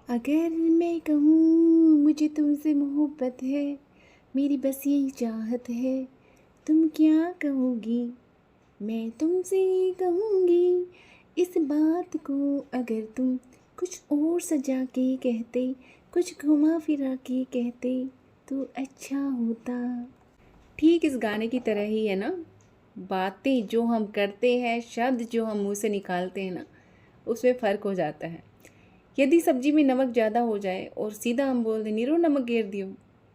अगर मैं कहूँ मुझे तुमसे मोहब्बत है, मेरी बस यही चाहत है, तुम क्या कहोगी? मैं तुमसे कहूँगी इस बात को, अगर तुम कुछ और सजा के कहते, कुछ घुमा फिरा के कहते तो अच्छा होता। ठीक इस गाने की तरह ही है ना, बातें जो हम करते हैं, शब्द जो हम मुंह से निकालते हैं ना, उसमें फ़र्क हो जाता है। यदि सब्जी में नमक ज़्यादा हो जाए और सीधा हम बोल दें नीरो नमक गेर दियो,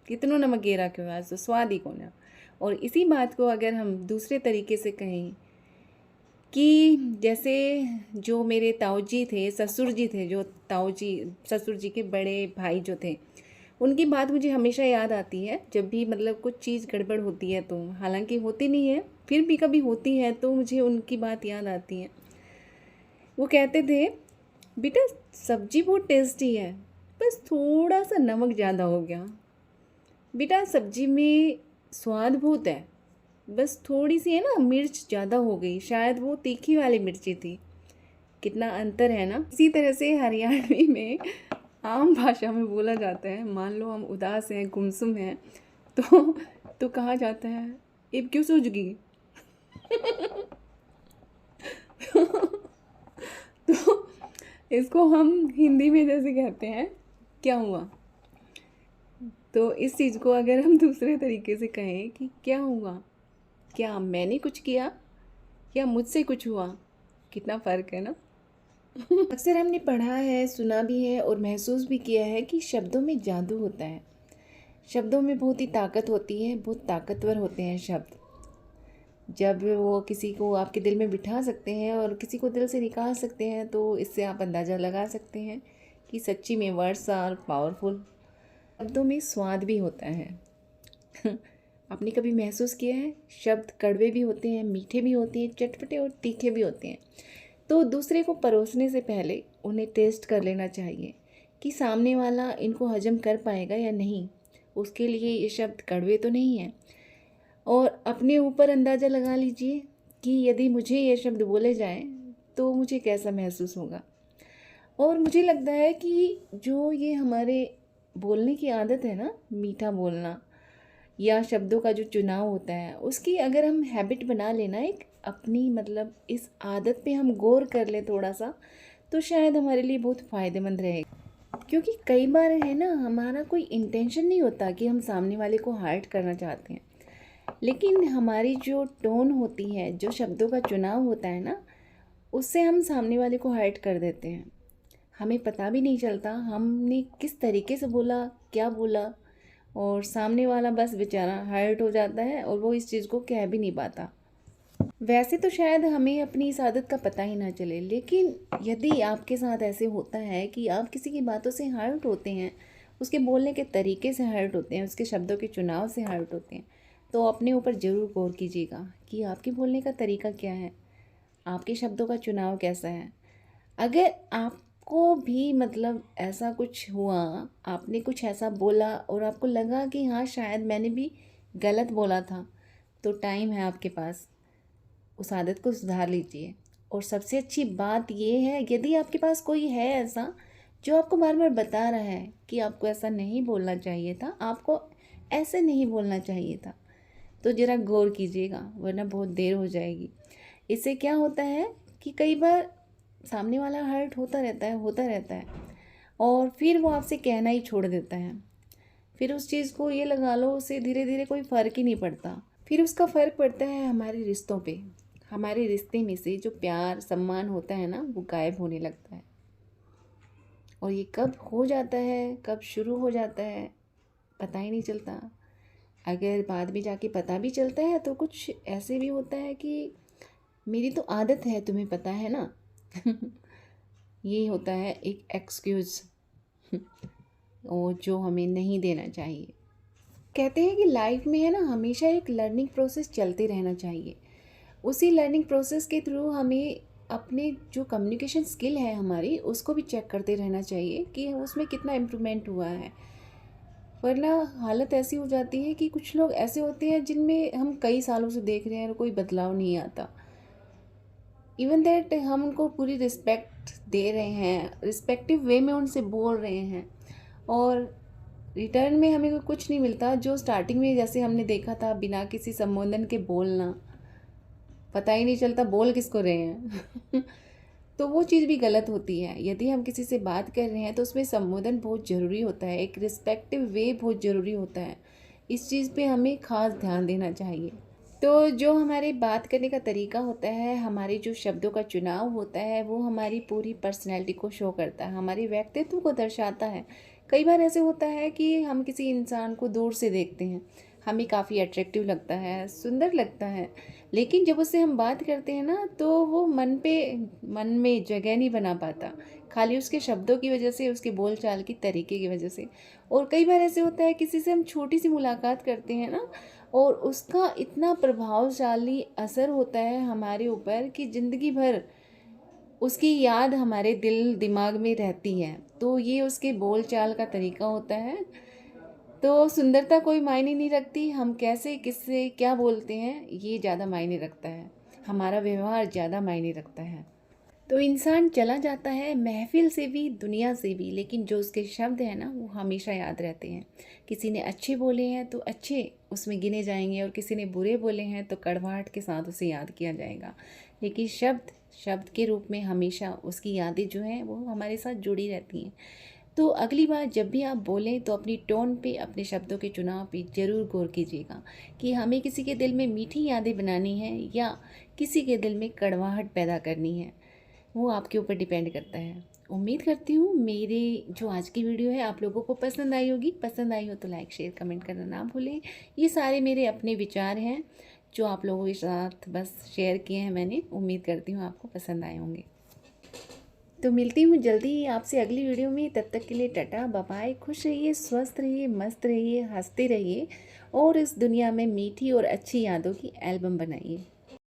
कितनो नमक गेरा क्यों, आज तो स्वाद ही कौन है। और इसी बात को अगर हम दूसरे तरीके से कहें कि जैसे जो मेरे ताऊ जी थे, ससुर जी थे, जो ताऊ जी ससुर जी के बड़े भाई जो थे, उनकी बात मुझे हमेशा याद आती है जब भी मतलब कुछ चीज़ गड़बड़ होती है तो, हालांकि होती नहीं है फिर भी कभी होती है तो मुझे उनकी बात याद आती है। वो कहते थे, बेटा सब्जी बहुत टेस्टी है, बस थोड़ा सा नमक ज़्यादा हो गया। बेटा सब्जी में स्वाद बहुत है, बस थोड़ी सी है ना मिर्च ज़्यादा हो गई, शायद वो तीखी वाली मिर्ची थी। कितना अंतर है ना। इसी तरह से हरियाणवी में आम भाषा में बोला जाता है, मान लो हम उदास हैं, गुमसुम हैं, तो कहा जाता है, अब क्यों सूझगी? तो इसको हम हिंदी में जैसे कहते हैं, क्या हुआ? तो इस चीज़ को अगर हम दूसरे तरीके से कहें कि क्या हुआ, क्या मैंने कुछ किया या मुझसे कुछ हुआ, कितना फ़र्क है ना। अक्सर हमने पढ़ा है, सुना भी है और महसूस भी किया है कि शब्दों में जादू होता है। शब्दों में बहुत ही ताकत होती है, बहुत ताकतवर होते हैं शब्द। जब वो किसी को आपके दिल में बिठा सकते हैं और किसी को दिल से निकाल सकते हैं, तो इससे आप अंदाज़ा लगा सकते हैं कि सच्ची में वर्ड्स आर पावरफुल। शब्दों में स्वाद भी होता है। आपने कभी महसूस किया है, शब्द कड़वे भी होते हैं, मीठे भी होते हैं, चटपटे और तीखे भी होते हैं। तो दूसरे को परोसने से पहले उन्हें टेस्ट कर लेना चाहिए कि सामने वाला इनको हजम कर पाएगा या नहीं। उसके लिए ये शब्द कड़वे तो नहीं हैं। और अपने ऊपर अंदाज़ा लगा लीजिए कि यदि मुझे ये शब्द बोले जाएं तो मुझे कैसा महसूस होगा। और मुझे लगता है कि जो ये हमारे बोलने की आदत है ना, मीठा बोलना या शब्दों का जो चुनाव होता है, उसकी अगर हम हैबिट बना लेना, एक अपनी मतलब इस आदत पे हम गौर कर लें थोड़ा सा, तो शायद हमारे लिए बहुत फ़ायदेमंद रहेगा। क्योंकि कई बार है ना, हमारा कोई इंटेंशन नहीं होता कि हम सामने वाले को हर्ट करना चाहते हैं, लेकिन हमारी जो टोन होती है, जो शब्दों का चुनाव होता है ना, उससे हम सामने वाले को हर्ट कर देते हैं। हमें पता भी नहीं चलता हमने किस तरीके से बोला, क्या बोला, और सामने वाला बस बेचारा हर्ट हो जाता है और वो इस चीज़ को कह भी नहीं पाता। वैसे तो शायद हमें अपनी इस आदत का पता ही ना चले, लेकिन यदि आपके साथ ऐसे होता है कि आप किसी की बातों से हर्ट होते हैं, उसके बोलने के तरीके से हर्ट होते हैं, उसके शब्दों के चुनाव से हर्ट होते हैं, तो अपने ऊपर ज़रूर गौर कीजिएगा कि आपके बोलने का तरीका क्या है, आपके शब्दों का चुनाव कैसा है। अगर आपको भी मतलब ऐसा कुछ हुआ, आपने कुछ ऐसा बोला और आपको लगा कि हाँ शायद मैंने भी गलत बोला था, तो टाइम है आपके पास, उस आदत को सुधार लीजिए। और सबसे अच्छी बात ये है, यदि आपके पास कोई है ऐसा जो आपको बार बार बता रहा है कि आपको ऐसा नहीं बोलना चाहिए था, आपको ऐसे नहीं बोलना चाहिए था, तो ज़रा गौर कीजिएगा, वरना बहुत देर हो जाएगी। इससे क्या होता है कि कई बार सामने वाला हर्ट होता रहता है, होता रहता है, और फिर वो आपसे कहना ही छोड़ देता है। फिर उस चीज़ को ये लगा लो, उसे धीरे धीरे कोई फ़र्क ही नहीं पड़ता। फिर उसका फ़र्क पड़ता है हमारे रिश्तों पे। हमारे रिश्ते में से जो प्यार सम्मान होता है ना, वो गायब होने लगता है। और ये कब हो जाता है, कब शुरू हो जाता है, पता ही नहीं चलता। अगर बाद में जाके पता भी चलता है तो कुछ ऐसे भी होता है कि मेरी तो आदत है, तुम्हें पता है ना। ये होता है एक एक्सक्यूज़, और जो हमें नहीं देना चाहिए। कहते हैं कि लाइफ में है ना, हमेशा एक लर्निंग प्रोसेस चलते रहना चाहिए। उसी लर्निंग प्रोसेस के थ्रू हमें अपने जो कम्युनिकेशन स्किल है हमारी, उसको भी चेक करते रहना चाहिए कि उसमें कितना इम्प्रूवमेंट हुआ है। वरना हालत ऐसी हो जाती है कि कुछ लोग ऐसे होते हैं जिनमें हम कई सालों से देख रहे हैं और कोई बदलाव नहीं आता। इवन दैट हम उनको पूरी रिस्पेक्ट दे रहे हैं, रिस्पेक्टिव वे में उनसे बोल रहे हैं और रिटर्न में हमें कुछ नहीं मिलता, जो स्टार्टिंग में जैसे हमने देखा था बिना किसी संबोधन के बोलना, पता ही नहीं चलता बोल किसको रहे हैं तो वो चीज़ भी गलत होती है। यदि हम किसी से बात कर रहे हैं तो उसमें संबोधन बहुत ज़रूरी होता है, एक रिस्पेक्टिव वे बहुत ज़रूरी होता है। इस चीज़ पे हमें ख़ास ध्यान देना चाहिए। तो जो हमारे बात करने का तरीका होता है, हमारे जो शब्दों का चुनाव होता है, वो हमारी पूरी पर्सनैलिटी को शो करता है, हमारे व्यक्तित्व को दर्शाता है। कई बार ऐसे होता है कि हम किसी इंसान को दूर से देखते हैं, हमें काफ़ी अट्रैक्टिव लगता है, सुंदर लगता है, लेकिन जब उससे हम बात करते हैं ना तो वो मन में जगह नहीं बना पाता, खाली उसके शब्दों की वजह से, उसके बोलचाल की तरीके की वजह से। और कई बार ऐसे होता है किसी से हम छोटी सी मुलाकात करते हैं ना और उसका इतना प्रभावशाली असर होता है हमारे ऊपर कि ज़िंदगी भर उसकी याद हमारे दिल दिमाग में रहती है। तो ये उसके बोल चाल का तरीका होता है। तो सुंदरता कोई मायने नहीं रखती, हम कैसे किससे क्या बोलते हैं ये ज़्यादा मायने रखता है, हमारा व्यवहार ज़्यादा मायने रखता है। तो इंसान चला जाता है महफिल से भी, दुनिया से भी, लेकिन जो उसके शब्द हैं ना वो हमेशा याद रहते हैं। किसी ने अच्छे बोले हैं तो अच्छे उसमें गिने जाएंगे और किसी ने बुरे बोले हैं तो कड़वाहट के साथ उसे याद किया जाएगा, लेकिन शब्द शब्द के रूप में हमेशा उसकी यादें जो हैं वो हमारे साथ जुड़ी रहती हैं। तो अगली बार जब भी आप बोलें तो अपनी टोन पे, अपने शब्दों के चुनाव पे ज़रूर गौर कीजिएगा कि हमें किसी के दिल में मीठी यादें बनानी है या किसी के दिल में कड़वाहट पैदा करनी है, वो आपके ऊपर डिपेंड करता है। उम्मीद करती हूँ मेरी जो आज की वीडियो है आप लोगों को पसंद आई होगी। पसंद आई हो तो लाइक शेयर कमेंट करना ना भूलें। ये सारे मेरे अपने विचार हैं जो आप लोगों के साथ बस शेयर किए हैं मैंने। उम्मीद करती हूँ आपको पसंद आए होंगे। तो मिलती हूँ जल्दी ही आपसे अगली वीडियो में। तब तक के लिए टाटा बाय बाय। खुश रहिए, स्वस्थ रहिए, मस्त रहिए, हंसते रहिए और इस दुनिया में मीठी और अच्छी यादों की एल्बम बनाइए।